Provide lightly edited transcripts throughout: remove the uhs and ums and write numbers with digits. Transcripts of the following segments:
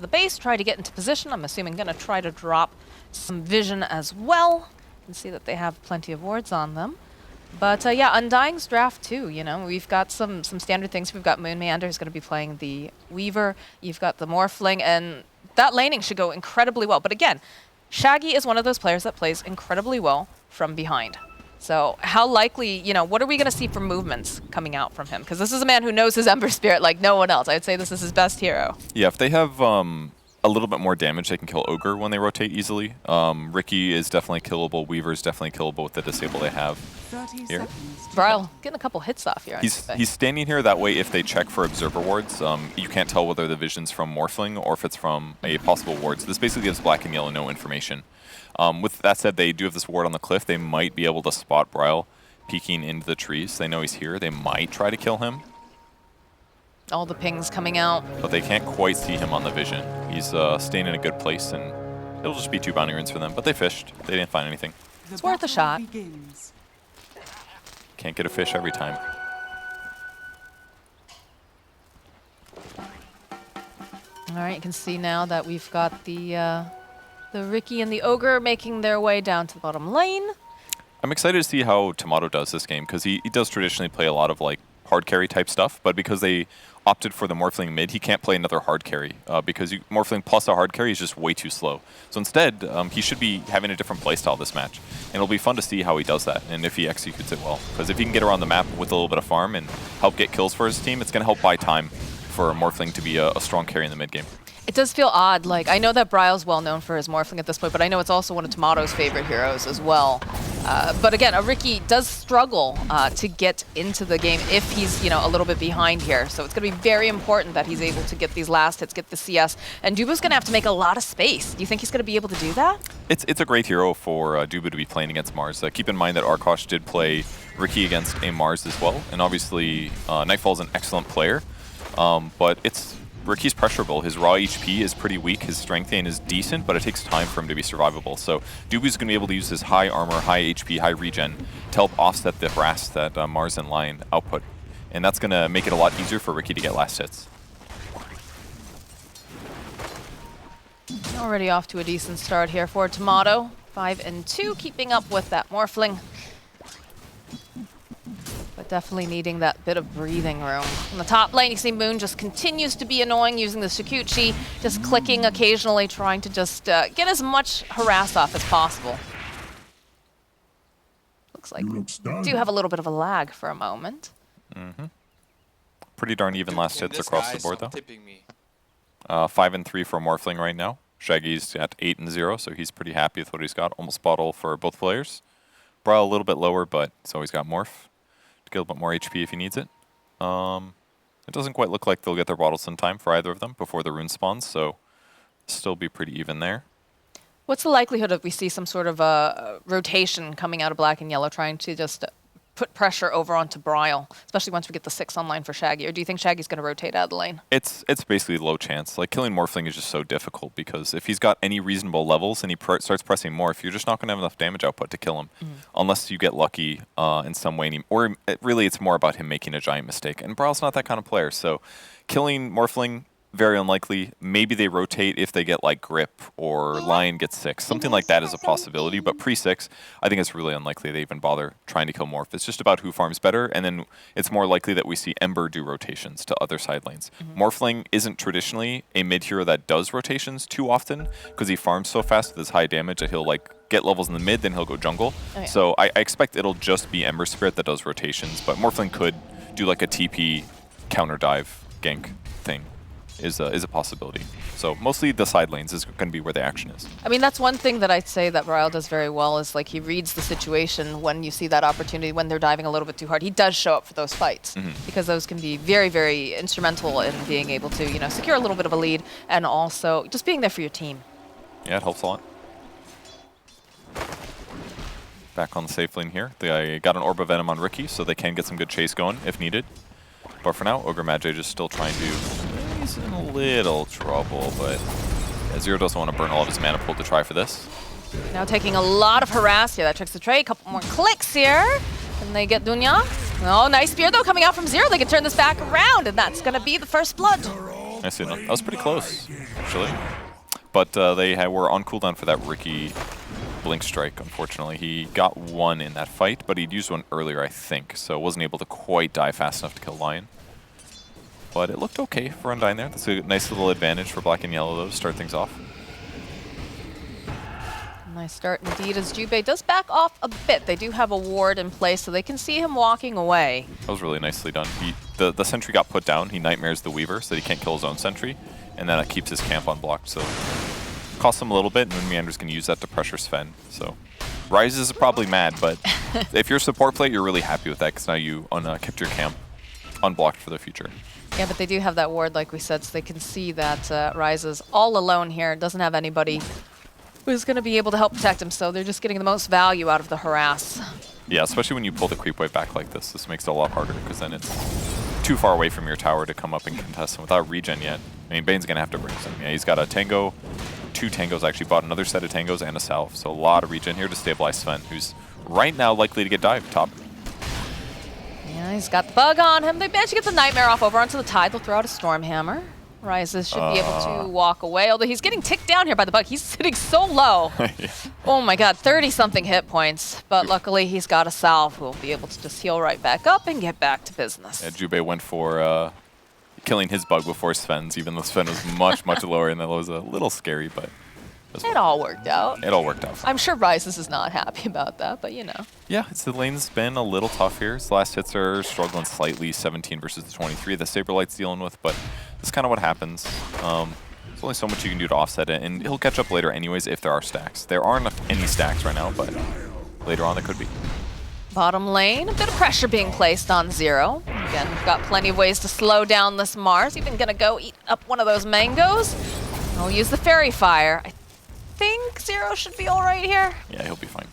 of the base, try to get into position. I'm assuming going to try to drop some vision as well. You can see that they have plenty of wards on them. But yeah, Undying's draft too, you know. We've got some standard things. We've got Moon Meander who's going to be playing the Weaver. You've got the Morphling, and that laning should go incredibly well. But again, Shaggy is one of those players that plays incredibly well from behind. So how likely, you know, what are we going to see for movements coming out from him? Because this is a man who knows his Ember Spirit like no one else. I'd say this is his best hero. Yeah, if they have a little bit more damage, they can kill Ogre when they rotate easily. Riki is definitely killable. Weaver is definitely killable with the disable they have here. Bryle getting a couple hits off here. He's standing here that way if they check for observer wards. You can't tell whether the vision's from Morphling or if it's from a possible ward. So this basically gives black and yellow no information. With that said, they do have this ward on the cliff. They might be able to spot Bryle peeking into the trees. They know he's here. They might try to kill him. All the pings coming out. But they can't quite see him on the vision. He's staying in a good place, and it'll just be 2 bounty runes for them. But they fished. They didn't find anything. It's worth a shot. Can't get a fish every time. All right, you can see now that we've got the Riki and the Ogre making their way down to the bottom lane. I'm excited to see how Tomato does this game, because he does traditionally play a lot of like hard carry type stuff, but because they opted for the Morphling mid, he can't play another hard carry because Morphling plus a hard carry is just way too slow. So instead, he should be having a different playstyle this match, and it'll be fun to see how he does that and if he executes it well. Because if he can get around the map with a little bit of farm and help get kills for his team, it's going to help buy time for Morphling to be a strong carry in the mid game. It does feel odd. Like, I know that Bryle's well known for his Morphling at this point, but I know it's also one of Tomato's favorite heroes as well. But again, a Riki does struggle to get into the game if he's, you know, a little bit behind here. So it's going to be very important that he's able to get these last hits, get the CS. And Dubu's going to have to make a lot of space. Do you think he's going to be able to do that? It's a great hero for Dubu to be playing against Mars. Keep in mind that Arkosh did play Riki against a Mars as well. And obviously, Nightfall is an excellent player. But Riki's pressurable. His raw HP is pretty weak. His strength gain is decent, but it takes time for him to be survivable. So Dubu's going to be able to use his high armor, high HP, high regen to help offset the harass that Mars and Lion output. And that's going to make it a lot easier for Riki to get last hits. Already off to a decent start here for Tomato. 5 and 2, keeping up with that Morphling. But definitely needing that bit of breathing room. In the top lane, you see Moon just continues to be annoying using the Shikuchi, just clicking occasionally, trying to just get as much harass off as possible. Looks like we do have a little bit of a lag for a moment. Pretty darn even last hits across the board, though. 5 and 3 for Morphling right now. Shaggy's at 8 and 0, so he's pretty happy with what he's got. Almost bottle for both players. Bryle a little bit lower, but he's always got Morph. Get a little bit more HP if he needs it. It doesn't quite look like they'll get their bottles in time for either of them before the rune spawns, so still be pretty even there. What's the likelihood of we see some sort of a rotation coming out of black and yellow, trying to just put pressure over onto Bryle, especially once we get the 6 online for Shaggy? Or do you think Shaggy's going to rotate out of the lane? It's basically low chance. Like, killing Morphling is just so difficult because if he's got any reasonable levels and he starts pressing Morph, you're just not going to have enough damage output to kill him unless you get lucky in some way. Really, it's more about him making a giant mistake. And Bryle's not that kind of player, so killing Morphling, very unlikely. Maybe they rotate if they get like Grip or Lion gets 6. Something like that is a possibility, but pre-6, I think it's really unlikely they even bother trying to kill Morph. It's just about who farms better, and then it's more likely that we see Ember do rotations to other side lanes. Morphling isn't traditionally a mid hero that does rotations too often because he farms so fast with his high damage that he'll like get levels in the mid, then he'll go jungle. So I expect it'll just be Ember Spirit that does rotations, but Morphling could do like a TP counter dive gank thing. Is a possibility. So mostly the side lanes is going to be where the action is. I mean, that's one thing that I'd say that Bryle does very well is like he reads the situation when you see that opportunity, when they're diving a little bit too hard. He does show up for those fights because those can be very, very instrumental in being able to, you know, secure a little bit of a lead and also just being there for your team. Yeah, it helps a lot. Back on the safe lane here. They got an Orb of Venom on Riki, so they can get some good chase going if needed. But for now, Ogre Magi just still trying to... He's in a little trouble, but Zero doesn't want to burn all of his mana pool to try for this. Now taking a lot of harass here. That tricks the trade. A couple more clicks here. And they get Dunya. Oh, nice spear, though, coming out from Zero. They can turn this back around, and that's going to be the first blood. Nicely done. That was pretty close, actually. But they were on cooldown for that Ricky Blink Strike, unfortunately. He got one in that fight, but he'd used one earlier, I think, so wasn't able to quite die fast enough to kill Lion. But it looked okay for Undying there. That's a nice little advantage for black and yellow, though, to start things off. Nice start indeed, as Jubei does back off a bit. They do have a ward in place, so they can see him walking away. That was really nicely done. The sentry got put down. He nightmares the Weaver so that he can't kill his own sentry, and then it keeps his camp unblocked. So costs him a little bit, and then Meander's going to use that to pressure Sven. So Rises is probably mad, but if you're a support play, you're really happy with that because now you kept your camp unblocked for the future. Yeah, but they do have that ward, like we said, so they can see that Rise is all alone here. Doesn't have anybody who's going to be able to help protect him, so they're just getting the most value out of the harass. Yeah, especially when you pull the creep wave back like this. This makes it a lot harder because then it's too far away from your tower to come up and contest him without regen yet. I mean, Bane's going to have to bring some. Yeah, he's got a Tango, 2 Tangos, actually bought another set of Tangos and a Salve. So a lot of regen here to stabilize Sven, who's right now likely to get dived top. Yeah, he's got the bug on him. They managed to get the Nightmare off over onto the Tide. They'll throw out a Stormhammer. Rises should be able to walk away, although he's getting ticked down here by the bug. He's sitting so low. Yeah. Oh my god, 30-something hit points. But luckily, he's got a Salve who will be able to just heal right back up and get back to business. Yeah, Jubei went for killing his bug before Sven's, even though Sven was much, much lower, and that was a little scary, but it all worked out. It all worked out. I'm sure Rises is not happy about that, but you know. Yeah, the lane's been a little tough here. His last hits are struggling slightly, 17 versus the 23 the Saberlight's dealing with, but that's kind of what happens. There's only so much you can do to offset it, and he'll catch up later anyways if there are stacks. There aren't any stacks right now, but later on there could be. Bottom lane, a bit of pressure being placed on Zero. Again, we've got plenty of ways to slow down this Mars. Even gonna go eat up one of those mangoes. We'll use the Fairy Fire. I think Zero should be all right here. Yeah, he'll be fine.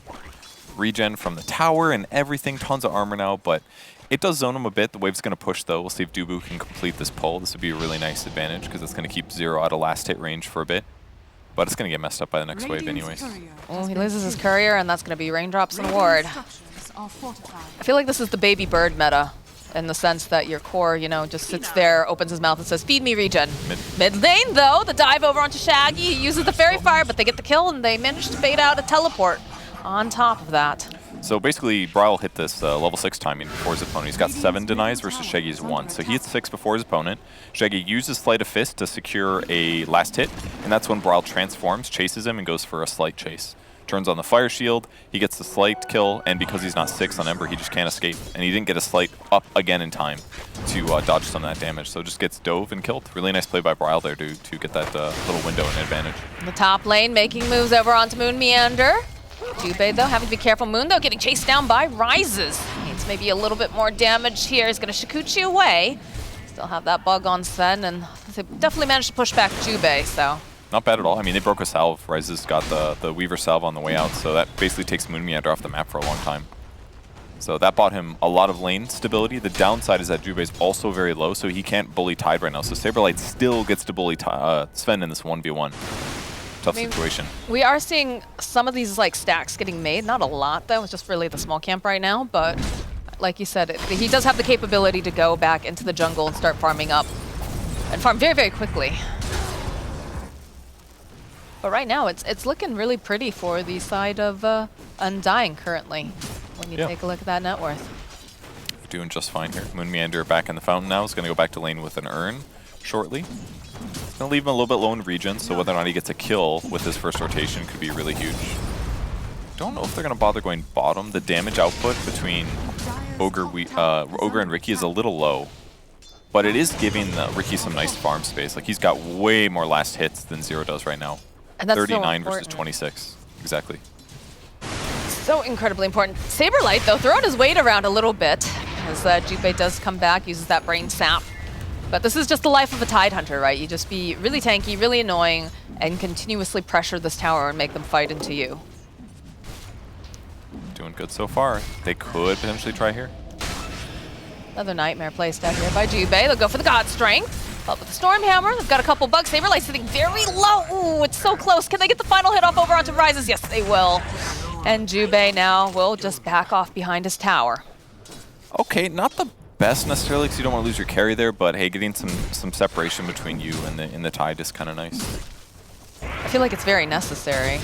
Regen from the tower and everything, tons of armor now, but it does zone him a bit. The wave's going to push, though. We'll see if Dubu can complete this pull. This would be a really nice advantage because it's going to keep Zero out of last hit range for a bit. But it's going to get messed up by the next wave anyways. Oh, he loses his courier, and that's going to be raindrops and a ward. I feel like this is the baby bird meta, in the sense that your core, you know, just sits there, opens his mouth and says, feed me regen. Mid lane, though, the dive over onto Shaggy. He uses the Fairy Fire, but they get the kill, and they manage to bait out a teleport on top of that. So basically, Bryle hit this level 6 timing before his opponent. He's got 7 denies versus Shaggy's 1. So he hits 6 before his opponent. Shaggy uses Sleight of Fist to secure a last hit, and that's when Bryle transforms, chases him, and goes for a slight chase. Turns on the Fire Shield, he gets the slight kill, and because he's not 6 on Ember, he just can't escape. And he didn't get a slight up again in time to dodge some of that damage. So just gets dove and killed. Really nice play by Bryle there to get that little window and advantage. In the top lane, making moves over onto Moon Meander. Jubei, though, having to be careful. Moon, though, getting chased down by Rises. Needs maybe a little bit more damage here. He's going to Shikuchi away. Still have that bug on Sven, and they definitely managed to push back Jubei, so. Not bad at all. I mean, they broke a Salve. Rises got the Weaver Salve on the way out, so that basically takes Moon Meander off the map for a long time. So that bought him a lot of lane stability. The downside is that Jubei's also very low, so he can't bully Tide right now. So Saberlight still gets to bully Sven in this 1v1. Tough situation. We are seeing some of these like stacks getting made. Not a lot, though. It's just really the small camp right now, but like you said, he does have the capability to go back into the jungle and start farming up. And farm very, very quickly. But right now, it's looking really pretty for the side of Undying currently, when you take a look at that net worth. Doing just fine here. Moon Meander back in the fountain now. Is going to go back to lane with an urn shortly. Going to leave him a little bit low in regen, so whether or not he gets a kill with his first rotation could be really huge. Don't know if they're going to bother going bottom. The damage output between Ogre and Ricky is a little low. But it is giving Ricky some nice farm space. Like, he's got way more last hits than Zero does right now. And that's 39 so versus 26. Exactly. So incredibly important. Saberlight, though, throwing his weight around a little bit as Jubei does come back, uses that brain sap. But this is just the life of a Tide Hunter, right? You just be really tanky, really annoying, and continuously pressure this tower and make them fight into you. Doing good so far. They could potentially try here. Another Nightmare placed out here by Jubei. They'll go for the God Strength. Up with the Stormhammer. They've got a couple bugs. Saberlight sitting very low. Ooh, it's so close. Can they get the final hit off over onto Rises? Yes, they will. And Jubei now will just back off behind his tower. Okay, not the best necessarily because you don't want to lose your carry there, but hey, getting some separation between you and the Tide is kind of nice. I feel like it's very necessary.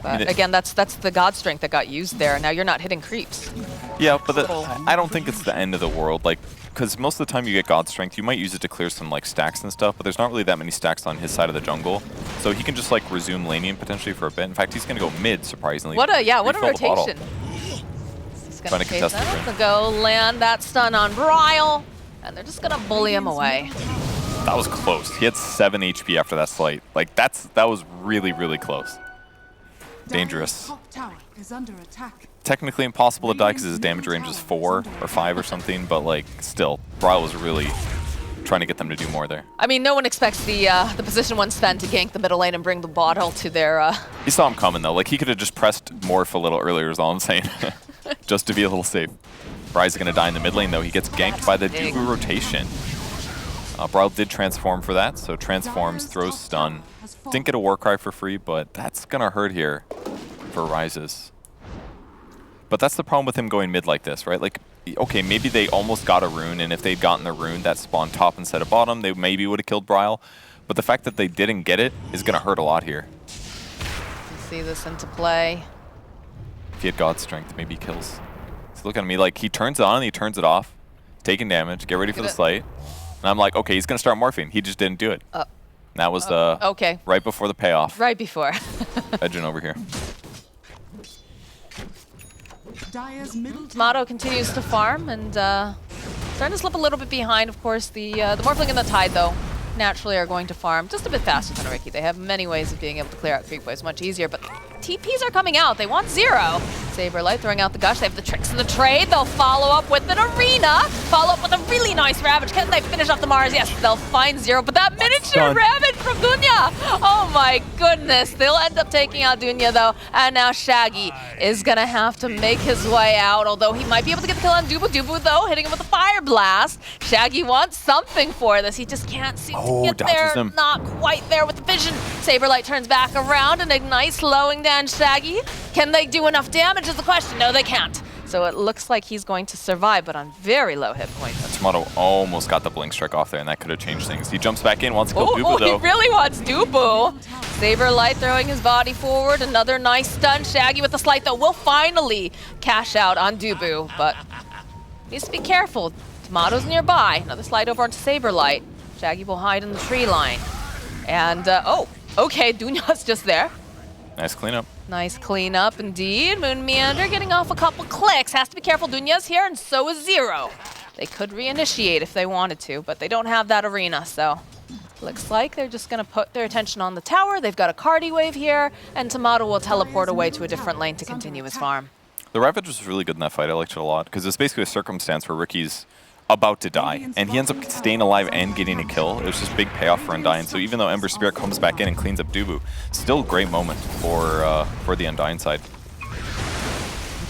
But again, that's the God Strength that got used there. Now you're not hitting creeps. Yeah, but I don't think it's the end of the world. Like, because most of the time you get God Strength, you might use it to clear some like stacks and stuff, but there's not really that many stacks on his side of the jungle. So he can just like resume laning potentially for a bit. In fact, he's going to go mid, surprisingly. What a rotation. He's Trying to contest the go land that stun on Bryle, and they're just going to bully him away. That was close. He had 7 HP after that slight. Like, that was really, really close. Dangerous. Technically impossible to die because his damage range is 4 or 5 or something, but like still, Bryle was really trying to get them to do more there. I mean, no one expects the position 1 Sven to gank the middle lane and bring the bottle to their... He saw him coming though. Like he could have just pressed Morph a little earlier is all I'm saying. Just to be a little safe. Bry's gonna die in the mid lane though. He gets ganked by the Dubu rotation. Bryle did transform for that, so transforms, throws stun. Didn't get a Warcry for free, but that's gonna hurt here for Rises. But that's the problem with him going mid like this, right? Like, okay, maybe they almost got a rune, and if they'd gotten the rune that spawned top instead of bottom, they maybe would have killed Bryle. But the fact that they didn't get it is gonna hurt a lot here. You see this into play. If he had God Strength, maybe he kills. So look at me, like he turns it on and he turns it off, taking damage, get ready for the slight. And I'm like, okay, he's gonna start morphing. He just didn't do it. That was okay. Right before the payoff. Right before. Edging over here. Tomato continues to farm and starting to slip a little bit behind. Of course, the Morphling and the Tide, though, naturally are going to farm just a bit faster than Ricky. They have many ways of being able to clear out creep waves much easier, but TPs are coming out. They want 0. Saberlight throwing out the gush. They have the tricks in the trade. They'll follow up with an arena. Follow up with a really nice Ravage. Can they finish off the Mars? Yes, they'll find 0. But that miniature Ravage from Dunya! Oh my goodness. They'll end up taking out Dunya though. And now Shaggy is gonna have to make his way out. Although he might be able to get the kill on Dubu. Dubu though, hitting him with a Fire Blast. Shaggy wants something for this. He just can't seem to get there. Him. Not quite there with the vision. Saberlight turns back around and ignites, slowing down Shaggy. Can they do enough damage is the question. No, they can't. So it looks like he's going to survive, but on very low hit points. Tomato almost got the blink strike off there, and that could have changed things. He jumps back in, wants to kill Dubu though. He really wants Dubu. Saberlight throwing his body forward. Another nice stun. Shaggy with the slight though will finally cash out on Dubu, but needs to be careful. Tomato's nearby. Another slide over onto Saberlight. Shaggy will hide in the tree line. And, oh, okay, Dunya's just there. Nice cleanup. Nice cleanup indeed. Moon Meander getting off a couple clicks. Has to be careful. Dunya's here, and so is 0. They could reinitiate if they wanted to, but they don't have that arena, so looks like they're just going to put their attention on the tower. They've got a Cardi wave here, and Tomato will teleport away to a different lane to continue his farm. The Ravage was really good in that fight. I liked it a lot, because it's basically a circumstance where Ricky's about to die, and he ends up staying alive and getting a kill. It was just big payoff for Undying. So even though Ember Spirit comes back in and cleans up Dubu, still a great moment for the Undying side.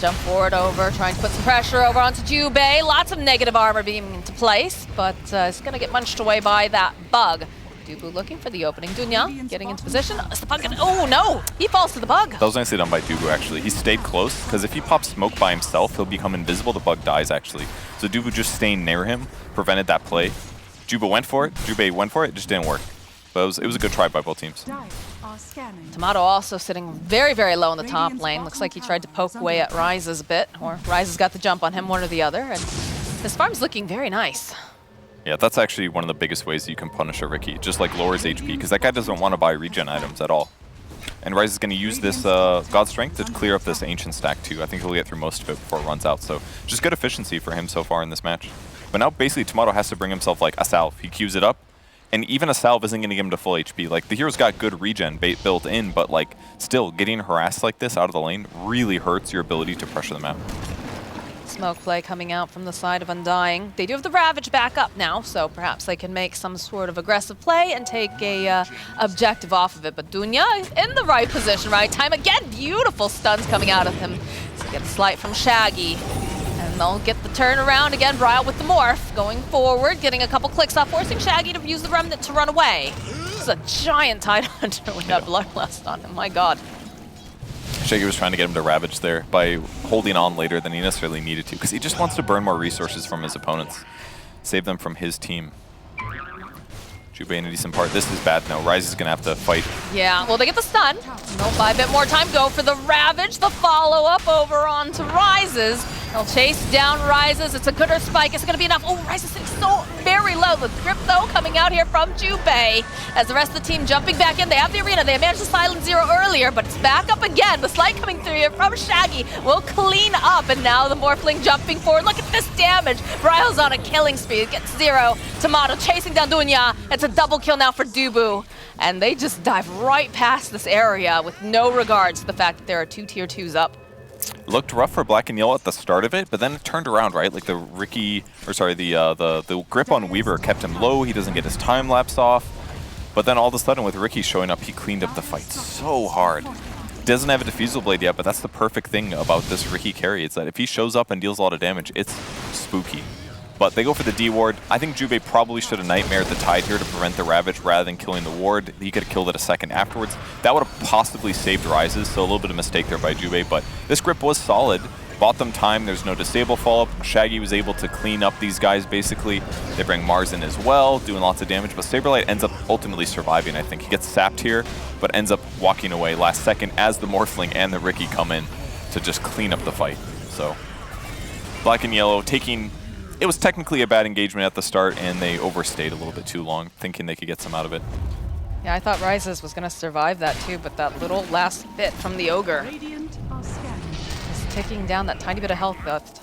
Jump forward over, trying to put some pressure over onto Jubei. Lots of negative armor being into place, but it's going to get munched away by that bug. Dubu looking for the opening. Dunya getting into position. Is the bug gonna, oh no! He falls to the bug. That was nicely done by Dubu actually. He stayed close, because if he pops smoke by himself, he'll become invisible. The bug dies actually. So Dubu just staying near him prevented that play. Jubei went for it. Jubei went for it. It just didn't work. But it was a good try by both teams. Tomato also sitting very, very low in the top lane. Looks like he tried to poke away at Rises a bit, or Rises got the jump on him, one or the other. And his farm's looking very nice. Yeah, that's actually one of the biggest ways you can punish a Ricky. Just like lowers HP, because that guy doesn't want to buy regen items at all. And Rise is going to use this God Strength to clear up this Ancient stack too. I think he'll get through most of it before it runs out. So just good efficiency for him so far in this match. But now basically Tomato has to bring himself like a salve. He queues it up, and even a salve isn't going to get him to full HP. Like the hero's got good regen built in, but like still getting harassed like this out of the lane really hurts your ability to pressure the map. Smoke play coming out from the side of Undying. They do have the Ravage back up now, so perhaps they can make some sort of aggressive play and take a objective off of it. But Dunya in the right position, right time. Again, beautiful stuns coming out of him. So get a slight from Shaggy. And they'll get the turnaround again. Bryle with the morph going forward, getting a couple clicks off, forcing Shaggy to use the remnant to run away. This is a giant Tide Hunter with that Bloodlust on him, my god. Shaggy was trying to get him to Ravage there by holding on later than he necessarily needed to, because he just wants to burn more resources from his opponents. Save them from his team. Jube in a decent part. This is bad now. Rise is going to have to fight. Yeah, well, they get the stun. They'll buy a bit more time. Go for the Ravage. The follow-up over onto Rises. They'll chase down Rises. It's a gooder spike. Is it going to be enough? Oh, Rises is so very low. The grip, though, coming out here from Jube. As the rest of the team jumping back in. They have the arena. They managed to silence Zero earlier, but it's back up again. The slide coming through here from Shaggy will clean up. And now the Morphling jumping forward. Look at this damage. Bryle's on a killing spree. Gets Zero. Tomato chasing down Dunya. It's a double kill now for Dubu. And they just dive right past this area with no regards to the fact that there are 2 tier 2s up. Looked rough for Black and Yellow at the start of it, but then it turned around, right? Like the grip on Weaver kept him low. He doesn't get his time lapse off. But then all of a sudden with Ricky showing up, he cleaned up the fight so hard. Doesn't have a Diffusal Blade yet, but that's the perfect thing about this Ricky carry. It's that if he shows up and deals a lot of damage, it's spooky. But they go for the D ward. I think Jube probably should have Nightmared the Tide here to prevent the Ravage rather than killing the ward. He could have killed it a second afterwards. That would have possibly saved Rises, so a little bit of mistake there by Jube. But this grip was solid. Bought them time. There's no disable follow-up. Shaggy was able to clean up these guys, basically. They bring Mars in as well, doing lots of damage. But Saberlight ends up ultimately surviving, I think. He gets sapped here, but ends up walking away last second as the Morphling and the Ricky come in to just clean up the fight. So Black and Yellow taking... It was technically a bad engagement at the start, and they overstayed a little bit too long, thinking they could get some out of it. Yeah, I thought Rises was going to survive that too, but that little last bit from the Ogre is taking down that tiny bit of health left.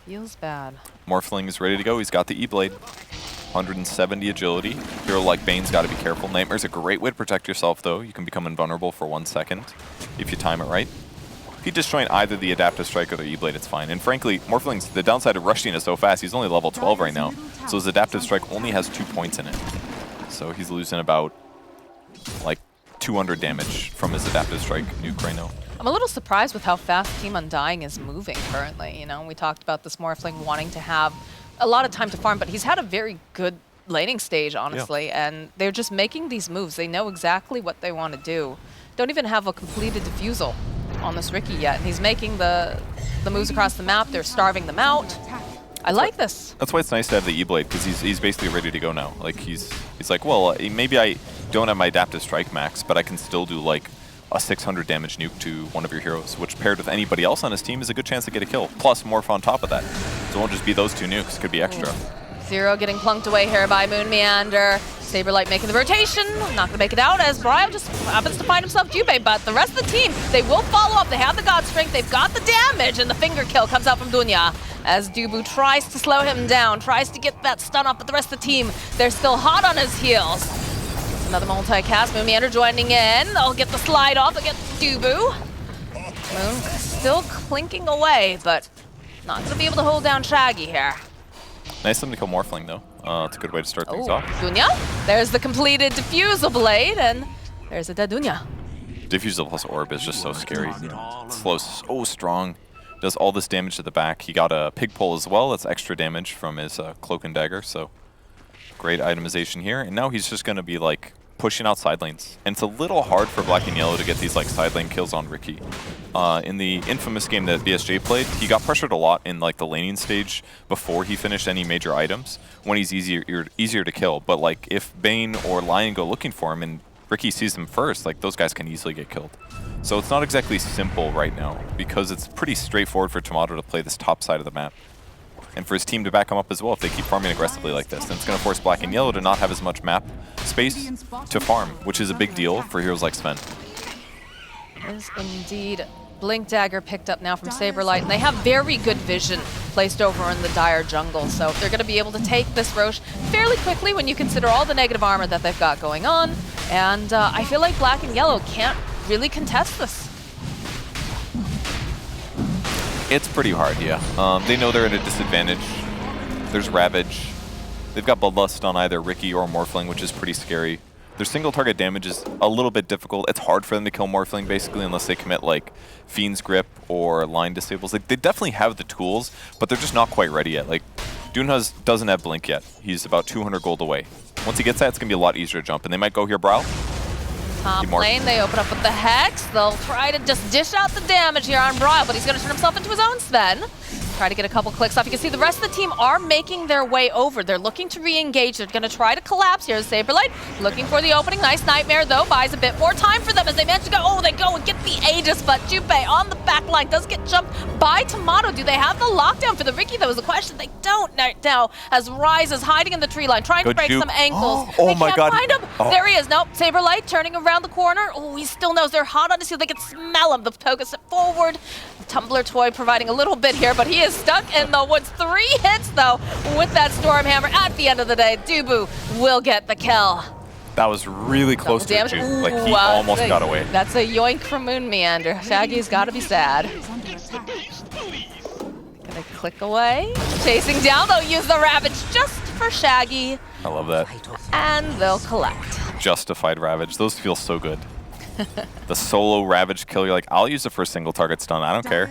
Feels bad. Morphling is ready to go. He's got the E-Blade. 170 agility. Hero like Bane's got to be careful. Nightmare's a great way to protect yourself, though. You can become invulnerable for 1 second if you time it right. If you disjoint either the Adaptive Strike or the E-Blade, it's fine. And frankly, Morphling's, the downside of rushing is so fast, he's only level 12 right now. So his Adaptive Strike only has 2 points in it. So he's losing about, like, 200 damage from his Adaptive Strike nuke right now. I'm a little surprised with how fast Team Undying is moving currently. You know, we talked about this Morphling wanting to have a lot of time to farm, but he's had a very good laning stage, honestly. Yeah. And they're just making these moves. They know exactly what they want to do. Don't even have a completed Diffusal on this Ricky yet. He's making the moves across the map. They're starving them out. I like this. That's why it's nice to have the E-Blade, because he's basically ready to go now. Like he's like, well, maybe I don't have my Adaptive Strike max, but I can still do like a 600 damage nuke to one of your heroes, which paired with anybody else on his team is a good chance to get a kill. Plus Morph on top of that. So it won't just be those 2 nukes, it could be extra. Zero getting plunked away here by Moon Meander. Saberlight making the rotation. Not going to make it out as Bryle just happens to find himself Jube, but the rest of the team, they will follow up. They have the God Strength, they've got the damage, and the finger kill comes out from Dunya as Dubu tries to slow him down, tries to get that stun off, but the rest of the team, they're still hot on his heels. Another multi-cast. Moon Meander joining in. They'll get the slide off. They'll get Dubu. Moon still clinking away, but not going to be able to hold down Shaggy here. Nice of them to kill Morphling, though. It's a good way to start things off. Dunya. There's the completed Diffusal Blade, and there's a dead Dunya. Diffusal plus Orb is just so scary. Slow so strong. Does all this damage to the back. He got a Pig Pole as well. That's extra damage from his Cloak and Dagger, so great itemization here. And now he's just going to be, like, pushing out side lanes. And it's a little hard for Black and Yellow to get these like side lane kills on Ricky. In the infamous game that BSJ played, he got pressured a lot in like the laning stage before he finished any major items when he's easier to kill. But like if Bane or Lion go looking for him and Ricky sees them first, like those guys can easily get killed. So it's not exactly simple right now because it's pretty straightforward for Tomato to play this top side of the map. And for his team to back him up as well if they keep farming aggressively like this. And it's going to force Black and Yellow to not have as much map space to farm, which is a big deal for heroes like Sven. Is indeed. Blink Dagger picked up now from Saberlight, and they have very good vision placed over in the Dire jungle, so they're going to be able to take this Roche fairly quickly when you consider all the negative armor that they've got going on, and I feel like Black and Yellow can't really contest this. It's pretty hard, yeah. They know they're at a disadvantage. There's Ravage. They've got Bloodlust on either Ricky or Morphling, which is pretty scary. Their single target damage is a little bit difficult. It's hard for them to kill Morphling, basically, unless they commit, like, Fiend's Grip or Line Disables. Like, they definitely have the tools, but they're just not quite ready yet. Like, Dunhaz doesn't have Blink yet. He's about 200 gold away. Once he gets that, it's going to be a lot easier to jump. And they might go here, Bryle. Top lane, they open up with the Hex. They'll try to just dish out the damage here on Brawl, but he's going to turn himself into his own Sven. Try to get a couple clicks off. You can see the rest of the team are making their way over. They're looking to re-engage. They're going to try to collapse here. Saberlight looking for the opening. Nice Nightmare, though, buys a bit more time for them as they manage to go. Oh, they go and get the Aegis, but Jubei on the back line does get jumped by Tomato. Do they have the lockdown for the Riki? That was the question. They don't now, as Rise is hiding in the tree line, trying to break some ankles. Oh they my can't God. find him. Oh. There he is. Nope, Saberlight turning around the corner. Oh, he still knows they're hot on his heel. They can smell him. The Toga step forward. The Tumbler Toy providing a little bit here, but he is stuck in the woods. 3 hits, though, with that Storm Hammer. At the end of the day, Dubu will get the kill. That was really close to damage. it, too. Like, he almost got away. That's a yoink from Moon Meander. Shaggy's got to be sad. Gonna click away. Chasing down, they'll use the Ravage just for Shaggy. I love that. And they'll collect. Justified Ravage. Those feel so good. The solo Ravage kill, you're like, I'll use it for a single target stun. I don't care.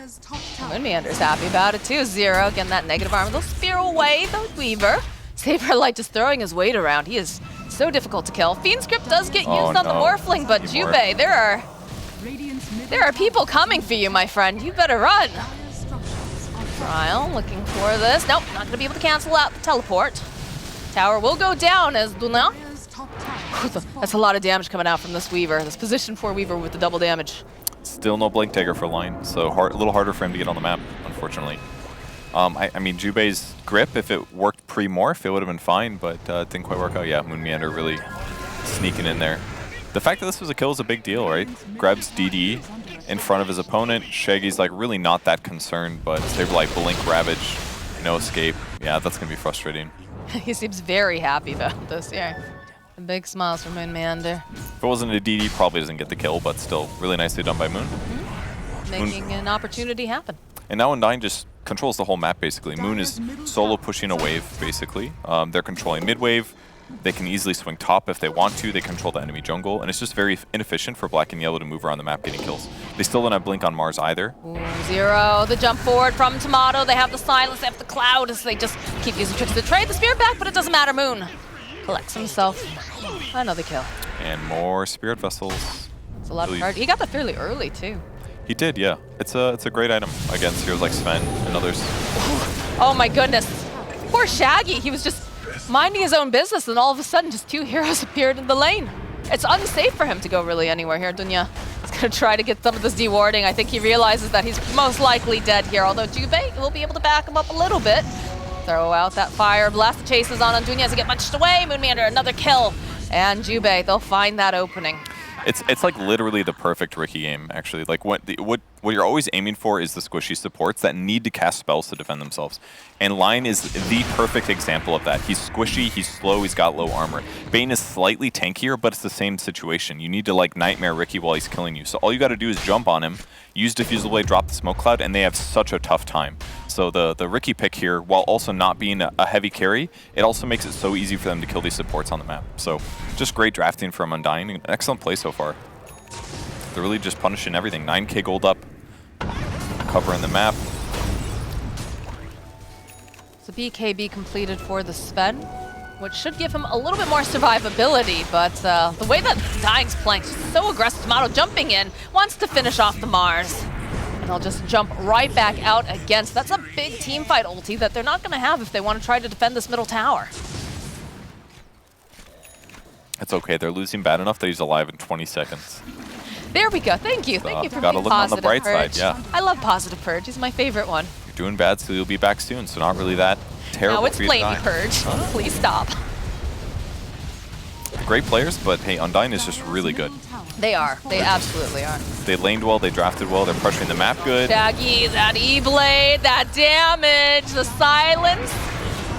Moon Meander's happy about it too. Zero, again, that negative armor. They'll spear away the Weaver. Saberlight just throwing his weight around. He is so difficult to kill. Fiend's Grip does get used on the Morphling, but Jubei, there are people coming for you, my friend. You better run. Trial looking for this. Nope, not gonna be able to cancel out the teleport. Tower will go down as Duna. That's a lot of damage coming out from this Weaver, this position 4 Weaver with the double damage. Still no Blink Dagger for line, so a little harder for him to get on the map, unfortunately. I mean, Jubei's grip, if it worked pre-morph, it would have been fine, but it didn't quite work out. Yeah, Moon Meander really sneaking in there. The fact that this was a kill is a big deal, right? Grabs DD in front of his opponent. Shaggy's like really not that concerned, but Saberlight, Blink, Ravage, no escape. Yeah, that's going to be frustrating. He seems very happy about this, yeah. Big smiles from Moon Meander. If it wasn't a DD, probably doesn't get the kill, but still really nicely done by Moon. Making an opportunity happen. And now Undying just controls the whole map, basically. Moon is solo pushing a wave, basically. They're controlling mid-wave. They can easily swing top if they want to. They control the enemy jungle, and it's just very inefficient for Black and Yellow to move around the map getting kills. They still don't have Blink on Mars either. Ooh, Zero, the jump forward from Tomato. They have the silence, they have the cloud as they just keep using tricks to trade the spear back, but it doesn't matter. Moon collects himself another kill. And more Spirit Vessels. It's a lot of cards. He got that fairly early, too. He did, yeah. It's a great item against heroes like Sven and others. Oh my goodness. Poor Shaggy. He was just minding his own business, and all of a sudden just 2 heroes appeared in the lane. It's unsafe for him to go really anywhere here. Dunya is going to try to get some of this dewarding. I think he realizes that he's most likely dead here, although Jubei will be able to back him up a little bit. Throw out that fire blast. The chase is on Dunya as he gets punched away. Moon Meander, another kill. And Jubei, they'll find that opening. It's like literally the perfect Riki game, actually. Like what you're always aiming for is the squishy supports that need to cast spells to defend themselves. And Line is the perfect example of that. He's squishy, he's slow, he's got low armor. Bane is slightly tankier, but it's the same situation. You need to like Nightmare Riki while he's killing you. So all you gotta do is jump on him, use Diffusal Blade, drop the Smoke Cloud, and they have such a tough time. So the Riki pick here, while also not being a heavy carry, it also makes it so easy for them to kill these supports on the map. So just great drafting from Undying. An excellent play so far. They're really just punishing everything. 9k gold up, covering the map. So BKB completed for the Sven, which should give him a little bit more survivability, but the way that Undying's playing, so aggressive. Tomato jumping in, wants to finish off the Mars. And they'll just jump right back out against. That's a big team fight ulti that they're not going to have if they want to try to defend this middle tower. It's okay. They're losing bad enough that he's alive in 20 seconds. There we go. Thank you. Thank you for gotta being look on the positive, bright Purge. side, yeah. I love Positive Purge. He's my favorite one. You're doing bad, so you'll be back soon. So not really that terrible. No, it's for you to Flamey die. Purge. Please stop. Great players, but hey, Undying is just really good. They are. They absolutely are. They laned well, they drafted well, they're pressuring the map good. Shaggy, that E-Blade, that damage, the silence.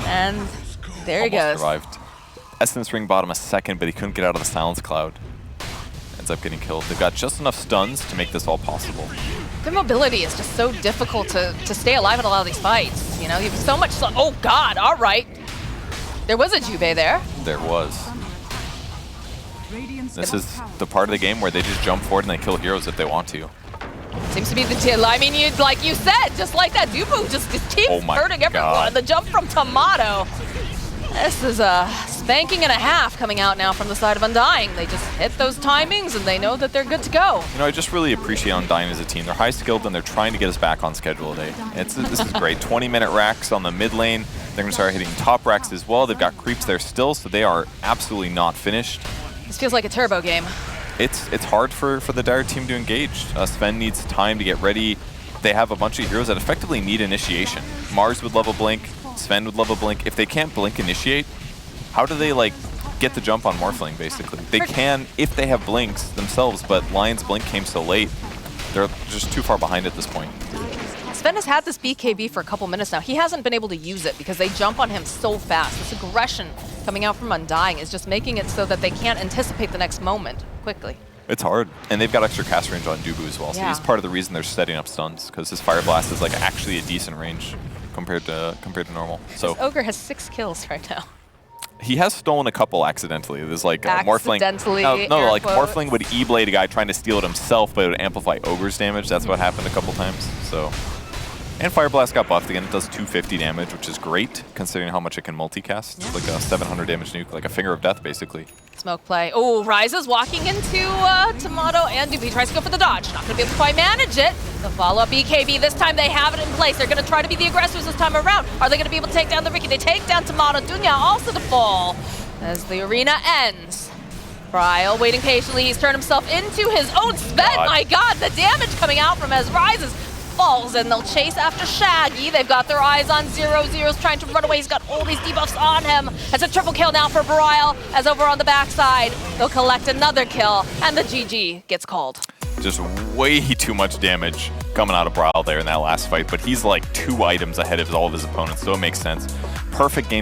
And there he goes. Survived. Essence Ring bought him a second, but he couldn't get out of the Silence Cloud. Ends up getting killed. They've got just enough stuns to make this all possible. Their mobility is just so difficult to stay alive in a lot of these fights. You know, you have so much. Oh God! All right, there was a Jubei there. There was. This is the part of the game where they just jump forward and they kill heroes if they want to. Seems to be the deal. I mean, like you said, just like that, Dubu just keeps hurting everyone. God. The jump from Tomato. This is a spanking and a half coming out now from the side of Undying. They just hit those timings and they know that they're good to go. You know, I just really appreciate Undying as a team. They're high skilled and they're trying to get us back on schedule today. This is great. 20-minute racks on the mid lane. They're going to start hitting top racks as well. They've got creeps there still, so they are absolutely not finished. This feels like a turbo game. It's hard for the Dire team to engage. Sven needs time to get ready. They have a bunch of heroes that effectively need initiation. Mars would love a blink. Sven would love a blink. If they can't blink initiate, how do they like get the jump on Morphling basically? They can if they have blinks themselves, but Lion's blink came so late. They're just too far behind at this point. Sven has had this BKB for a couple minutes now. He hasn't been able to use it because they jump on him so fast. This aggression coming out from Undying is just making it so that they can't anticipate the next moment quickly. It's hard, and they've got extra cast range on Dubu as well, so he's part of the reason they're setting up stuns, because his Fire Blast is like actually a decent range compared to normal. So this Ogre has 6 kills right now. He has stolen a couple accidentally. There's like Morphling. No, like Morphling would E-blade a guy trying to steal it himself, but it would amplify Ogre's damage. That's what happened a couple times. So, and Fire Blast got buffed again. It does 250 damage, which is great considering how much it can multicast. It's like a 700 damage nuke, like a Finger of Death basically. Smoke play. Oh, Ryze walking into Tomato, and DP tries to go for the dodge. Not going to be able to quite manage it. The follow-up BKB. This time they have it in place. They're going to try to be the aggressors this time around. Are they going to be able to take down the Riki? They take down Tomato. Dunya also to fall as the arena ends. Bryle waiting patiently. He's turned himself into his own Sven. My God, the damage coming out from as Ryze falls, and they'll chase after Shaggy. They've got their eyes on 0-0's trying to run away. He's got all these debuffs on him. It's a triple kill now for Bryle, as over on the backside, they'll collect another kill, and the GG gets called. Just way too much damage coming out of Bryle there in that last fight, but he's like 2 items ahead of all of his opponents, so it makes sense. Perfect game by